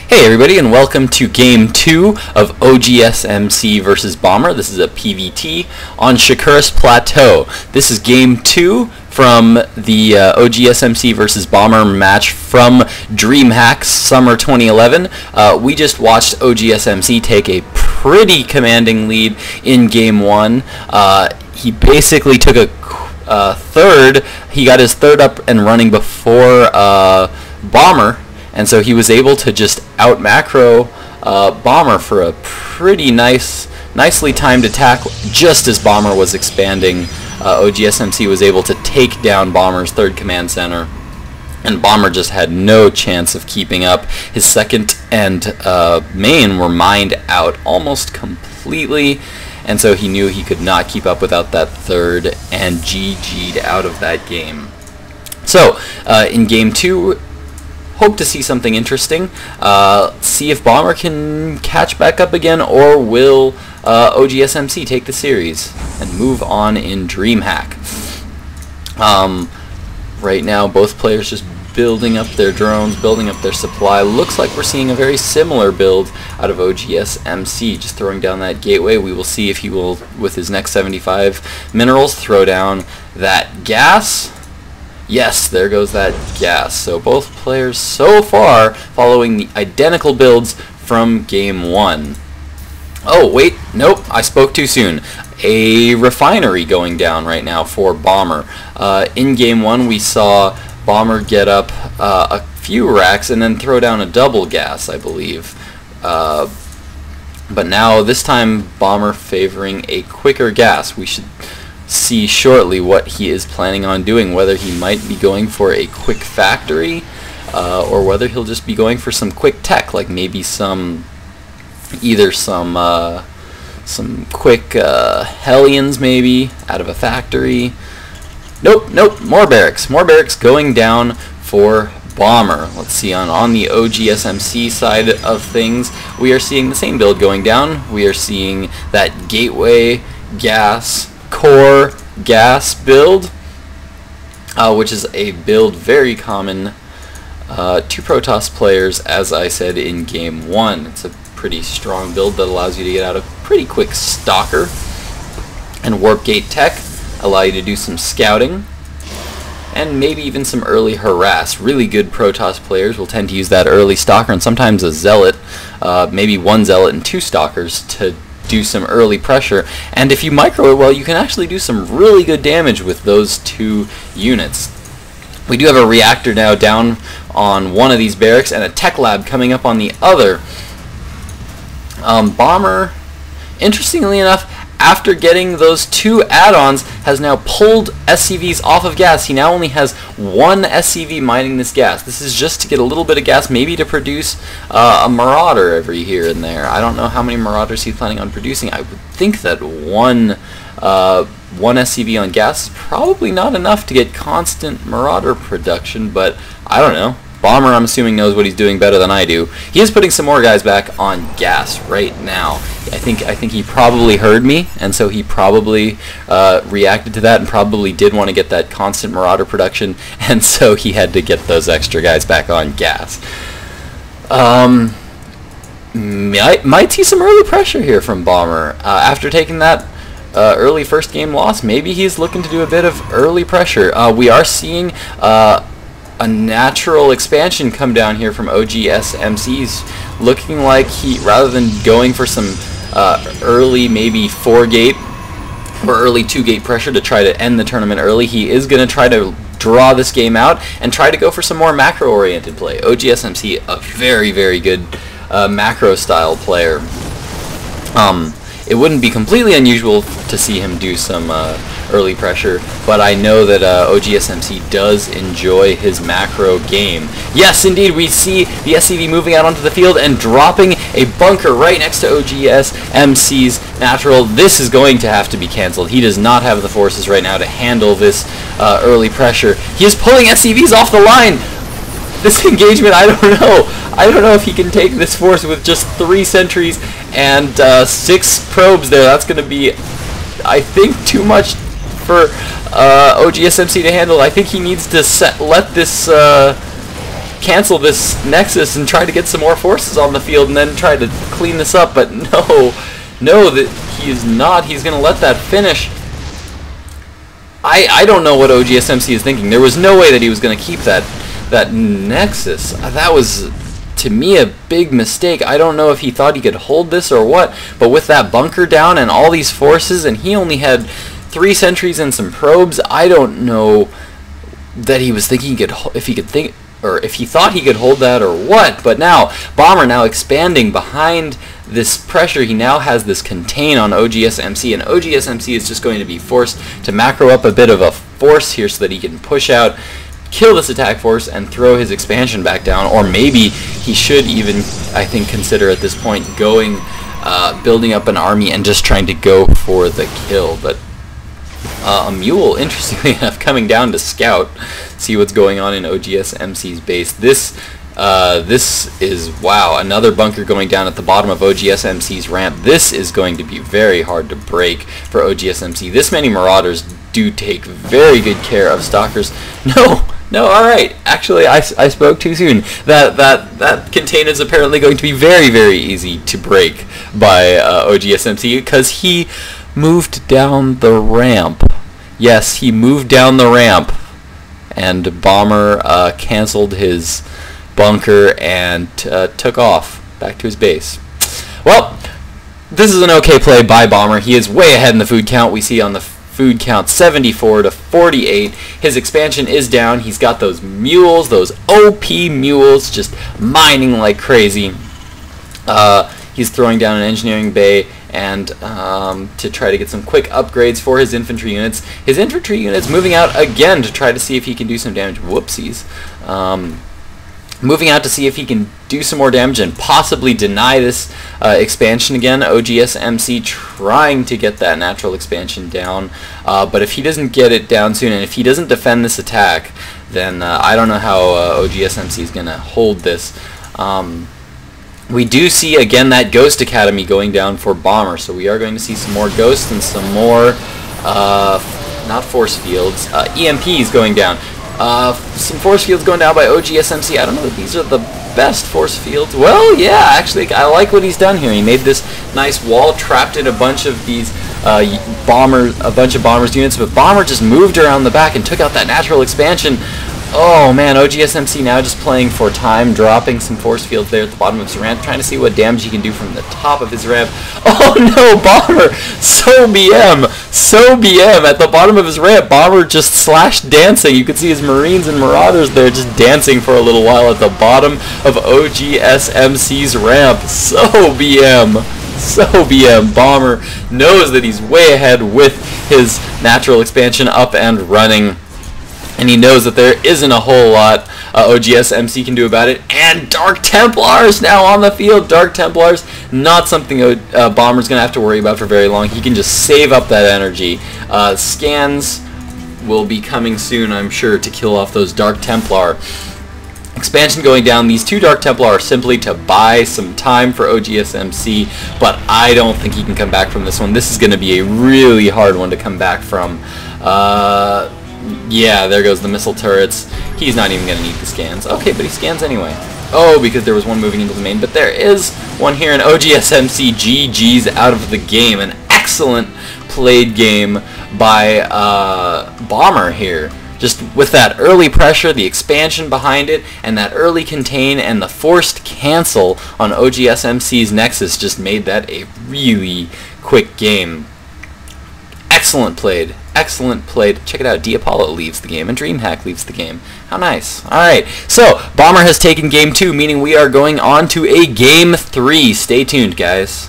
Hey everybody, and welcome to Game 2 of oGsMC versus Bomber. This is a PvT on Shakuras Plateau. This is Game 2 from the oGsMC versus Bomber match from Dreamhack Summer 2011. We just watched oGsMC take a pretty commanding lead in Game 1. He basically took a third. He got his third up and running before Bomber. And so he was able to just out-macro Bomber for a pretty nicely timed attack just as Bomber was expanding. oGsMC was able to take down Bomber's third command center, and Bomber just had no chance of keeping up. His second and main were mined out almost completely, and so he knew he could not keep up without that third and GG'd out of that game. So, in Game 2, hope to see something interesting. See if Bomber can catch back up again, or will oGsMC take the series and move on in Dreamhack. Right now, both players just building up their drones, building up their supply. Looks like we're seeing a very similar build out of oGsMC, just throwing down that gateway. We will see if he will, with his next 75 minerals, throw down that gas. Yes, there goes that gas. So both players so far following the identical builds from Game 1. Oh, wait, nope, I spoke too soon. A refinery going down right now for Bomber. In Game 1, we saw Bomber get up a few racks and then throw down a double gas, I believe. But now, this time, Bomber favoring a quicker gas. We should see shortly what he is planning on doing, whether he might be going for a quick factory or whether he'll just be going for some quick tech, like maybe either some quick Hellions maybe out of a factory. Nope, more barracks going down for Bomber. Let's see, on the oGsMC side of things, we are seeing the same build going down. We are seeing that gateway gas core gas build, which is a build very common to Protoss players, as I said in Game 1. It's a pretty strong build that allows you to get out a pretty quick stalker, and warp gate tech allow you to do some scouting and maybe even some early harass. Really good Protoss players will tend to use that early stalker and sometimes a zealot, maybe one zealot and two stalkers to do some early pressure, and if you micro it well, you can actually do some really good damage with those two units. We do have a reactor now down on one of these barracks and a tech lab coming up on the other. Bomber, interestingly enough, after getting those two add-ons, has now pulled SCVs off of gas. He now only has one SCV mining this gas. This is just to get a little bit of gas, maybe to produce a Marauder every here and there. I don't know how many Marauders he's planning on producing. I would think that one SCV on gas is probably not enough to get constant Marauder production, but I don't know. Bomber, I'm assuming, knows what he's doing better than I do. He is putting some more guys back on gas right now. I think he probably heard me, and so he probably reacted to that and probably did want to get that constant Marauder production, and so he had to get those extra guys back on gas. Might see some early pressure here from Bomber. After taking that early first game loss, maybe he's looking to do a bit of early pressure. We are seeing a natural expansion come down here from oGsMC's, looking like he, rather than going for some early maybe 4-gate or early 2-gate pressure to try to end the tournament early, he is going to try to draw this game out and try to go for some more macro-oriented play. oGsMC, a very, very good macro-style player. It wouldn't be completely unusual to see him do some early pressure, but I know that oGsMC does enjoy his macro game. Yes, indeed, we see the SCV moving out onto the field and dropping a bunker right next to oGsMC's natural. This is going to have to be cancelled. He does not have the forces right now to handle this early pressure. He is pulling SCVs off the line. This engagement, I don't know. I don't know if he can take this force with just 3 sentries and 6 probes there. That's going to be, I think, too much for oGsMC to handle. I think he needs to let this cancel this Nexus and try to get some more forces on the field and then try to clean this up, but no, that he is not. He's going to let that finish. I don't know what oGsMC is thinking. There was no way that he was going to keep that Nexus. That was, to me, a big mistake. I don't know if he thought he could hold this or what, but with that bunker down and all these forces, and he only had 3 sentries and some probes, I don't know that he was thinking if he thought he could hold that or what. But now Bomber now expanding behind this pressure. He now has this contain on oGsMC, and oGsMC is just going to be forced to macro up a bit of a force here so that he can push out, kill this attack force, and throw his expansion back down. Or maybe he should even, I think, consider at this point going, building up an army and just trying to go for the kill. But a mule, interestingly enough, coming down to scout, see what's going on in oGsMC's base. This is, wow, another bunker going down at the bottom of oGsMC's ramp. This is going to be very hard to break for oGsMC. This many Marauders do take very good care of Stalkers. No, alright. Actually, I spoke too soon. That contain is apparently going to be very, very easy to break by oGsMC because he moved down the ramp. Yes, he moved down the ramp, and Bomber canceled his bunker and took off back to his base. Well, this is an okay play by Bomber. He is way ahead in the food count. We see on the food count 74 to 48. His expansion is down. He's got those mules, those OP mules, just mining like crazy. He's throwing down an engineering bay and to try to get some quick upgrades for his infantry units. His infantry units moving out again to try to see if he can do some damage. Whoopsies. Moving out to see if he can do some more damage and possibly deny this expansion again. oGsMC trying to get that natural expansion down, but if he doesn't get it down soon, and if he doesn't defend this attack, then I don't know how oGsMC is going to hold this. We do see again that Ghost Academy going down for Bomber, so we are going to see some more Ghosts and some more, not force fields, EMPs going down. Some force fields going down by oGsMC. I don't know if these are the best force fields. Well, yeah, actually, I like what he's done here. He made this nice wall, trapped in a bunch of these Bomber's units, but Bomber just moved around the back and took out that natural expansion. Oh man, oGsMC now just playing for time, dropping some force fields there at the bottom of his ramp, trying to see what damage he can do from the top of his ramp. Oh no, Bomber! So BM! At the bottom of his ramp, Bomber just slashed dancing. You could see his Marines and Marauders there just dancing for a little while at the bottom of oGsMC's ramp. So BM. Bomber knows that he's way ahead with his natural expansion up and running. And he knows that there isn't a whole lot oGsMC can do about it. And Dark Templars now on the field. Dark Templars, not something Bomber's going to have to worry about for very long. He can just save up that energy. Scans will be coming soon, I'm sure, to kill off those Dark Templar. Expansion going down. These 2 Dark Templar are simply to buy some time for oGsMC, but I don't think he can come back from this one. This is going to be a really hard one to come back from. Yeah, there goes the missile turrets. He's not even going to need the scans. Okay, but he scans anyway. Oh, because there was one moving into the main, but there is one here, and oGsMC GG's out of the game. An excellent played game by Bomber here. Just with that early pressure, the expansion behind it, and that early contain, and the forced cancel on oGsMC's Nexus just made that a really quick game. Excellent played. Excellent played. Check it out. Apollo leaves the game and Dreamhack leaves the game. How nice. Alright, so Bomber has taken game 2, meaning we are going on to a game 3. Stay tuned, guys.